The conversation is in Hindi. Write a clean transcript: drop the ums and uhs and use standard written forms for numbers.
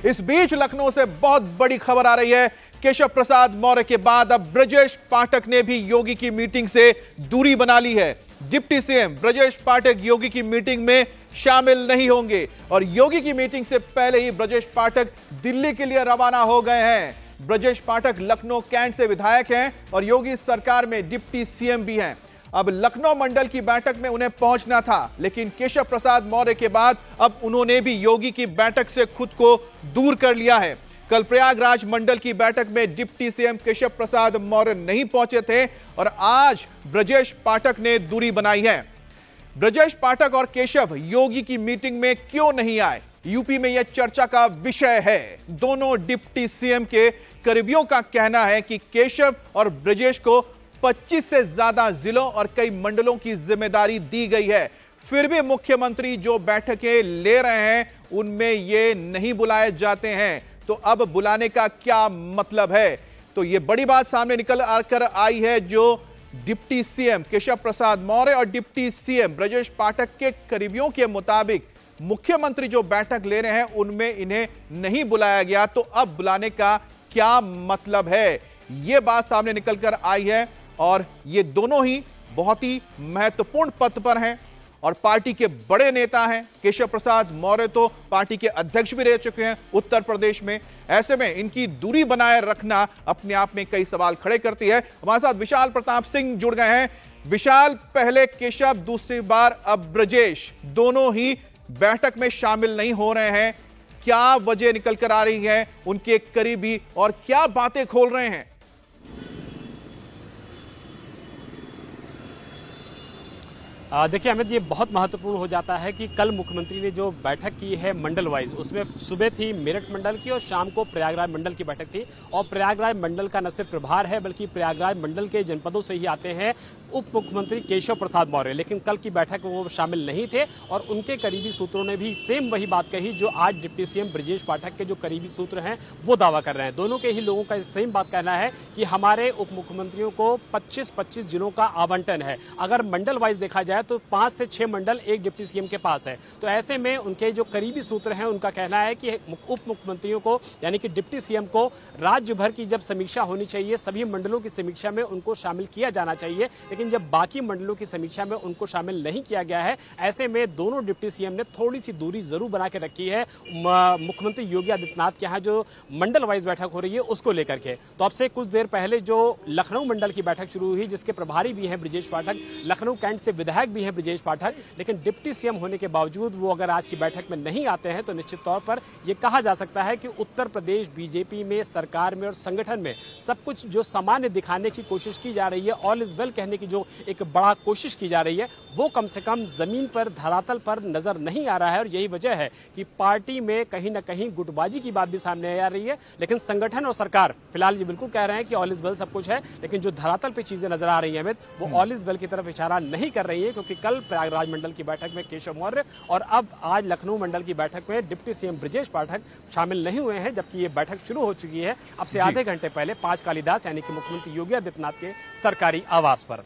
इस बीच लखनऊ से बहुत बड़ी खबर आ रही है। केशव प्रसाद मौर्य के बाद अब ब्रजेश पाठक ने भी योगी की मीटिंग से दूरी बना ली है। डिप्टी सीएम ब्रजेश पाठक योगी की मीटिंग में शामिल नहीं होंगे और योगी की मीटिंग से पहले ही ब्रजेश पाठक दिल्ली के लिए रवाना हो गए हैं। ब्रजेश पाठक लखनऊ कैंट से विधायक हैं और योगी सरकार में डिप्टी सीएम भी हैं। अब लखनऊ मंडल की बैठक में उन्हें पहुंचना था, लेकिन केशव प्रसाद मौर्य के बाद अब उन्होंने भी योगी की बैठक से खुद को दूर कर लिया है। कल प्रयागराज मंडल की बैठक में डिप्टी सीएम केशव प्रसाद मौर्य नहीं पहुंचे थे और आज ब्रजेश पाठक ने दूरी बनाई है। ब्रजेश पाठक और केशव योगी की मीटिंग में क्यों नहीं आए, यूपी में यह चर्चा का विषय है। दोनों डिप्टी सीएम के करीबियों का कहना है कि केशव और ब्रजेश को 25 से ज्यादा जिलों और कई मंडलों की जिम्मेदारी दी गई है, फिर भी मुख्यमंत्री जो बैठकें ले रहे हैं उनमें ये नहीं बुलाए जाते हैं। तो अब बुलाने का क्या मतलब है? तो ये बड़ी बात सामने निकल आकर आई है। जो डिप्टी सीएम केशव प्रसाद मौर्य और डिप्टी सीएम ब्रजेश पाठक के करीबियों के मुताबिक मुख्यमंत्री जो बैठक ले रहे हैं उनमें इन्हें नहीं बुलाया गया, तो अब बुलाने का क्या मतलब है? यह बात सामने निकल कर आई है और ये दोनों ही बहुत ही महत्वपूर्ण पद पर हैं और पार्टी के बड़े नेता हैं। केशव प्रसाद मौर्य तो पार्टी के अध्यक्ष भी रह चुके हैं उत्तर प्रदेश में। ऐसे में इनकी दूरी बनाए रखना अपने आप में कई सवाल खड़े करती है। हमारे साथ विशाल प्रताप सिंह जुड़ गए हैं। विशाल, पहले केशव, दूसरी बार अब ब्रजेश, दोनों ही बैठक में शामिल नहीं हो रहे हैं। क्या वजह निकल कर आ रही है उनके करीबी और क्या बातें खोल रहे हैं? देखिए अमित, ये बहुत महत्वपूर्ण हो जाता है कि कल मुख्यमंत्री ने जो बैठक की है मंडल वाइज, उसमें सुबह थी मेरठ मंडल की और शाम को प्रयागराज मंडल की बैठक थी। और प्रयागराज मंडल का न सिर्फ प्रभार है बल्कि प्रयागराज मंडल के जनपदों से ही आते हैं उप मुख्यमंत्री केशव प्रसाद मौर्य, लेकिन कल की बैठक में वो शामिल नहीं थे और उनके करीबी सूत्रों ने भी सेम वही बात कही जो आज डिप्टी सीएम ब्रजेश पाठक के जो करीबी सूत्र हैं वो दावा कर रहे हैं। दोनों के ही लोगों का सेम बात कहना है कि हमारे उप मुख्यमंत्रियों को 25-25 जिलों का आवंटन है। अगर मंडल वाइज देखा जाए तो 5 से 6 मंडल एक डिप्टी सीएम के पास है। तो ऐसे में उनके जो करीबी सूत्र हैं उनका कहना है कि उप मुख्यमंत्रियों को यानी कि डिप्टी सीएम को राज्य भर की जब समीक्षा होनी चाहिए, सभी मंडलों की समीक्षा में उनको शामिल किया जाना चाहिए, लेकिन जब बाकी मंडलों की समीक्षा में उनको शामिल नहीं किया गया है, ऐसे में दोनों डिप्टी सीएम ने थोड़ी सी दूरी जरूर बना के रखी है मुख्यमंत्री योगी आदित्यनाथ के यहाँ जो मंडल वाइज बैठक हो रही है उसको लेकर के। तो अब से कुछ देर पहले जो लखनऊ मंडल की बैठक शुरू हुई जिसके प्रभारी भी हैं ब्रजेश पाठक, लखनऊ कैंट से विधायक भी हैं ब्रजेश पाठक, लेकिन डिप्टी सीएम होने के बावजूद वो अगर आज की बैठक में नहीं आते हैं तो निश्चित तौर पर यह कहा जा सकता है कि उत्तर प्रदेश बीजेपी में, सरकार में और संगठन में सब कुछ जो सामान्य दिखाने की कोशिश की जा रही है, ऑल इज वेल कहने की जो एक बड़ा कोशिश की जा रही है, वो कम से कम जमीन पर, धरातल पर नजर नहीं आ रहा है। और यही वजह है कि पार्टी में कहीं ना कहीं गुटबाजी की बात भी सामने आ रही है, लेकिन संगठन और सरकार फिलहाल ये बिल्कुल कह रहे हैं कि ऑल इज वेल सब कुछ है, लेकिन जो धरातल पे चीजें नजर आ रही है वो ऑल इज वेल की तरफ इशारा नहीं कर रही है, क्योंकि कल प्रयागराज मंडल की बैठक में केशव मौर्य और अब आज लखनऊ मंडल की बैठक में डिप्टी सीएम ब्रजेश पाठक शामिल नहीं हुए हैं, जबकि ये बैठक शुरू हो चुकी है अब से आधे घंटे पहले 5 कालिदास यानी कि मुख्यमंत्री योगी आदित्यनाथ के सरकारी आवास पर।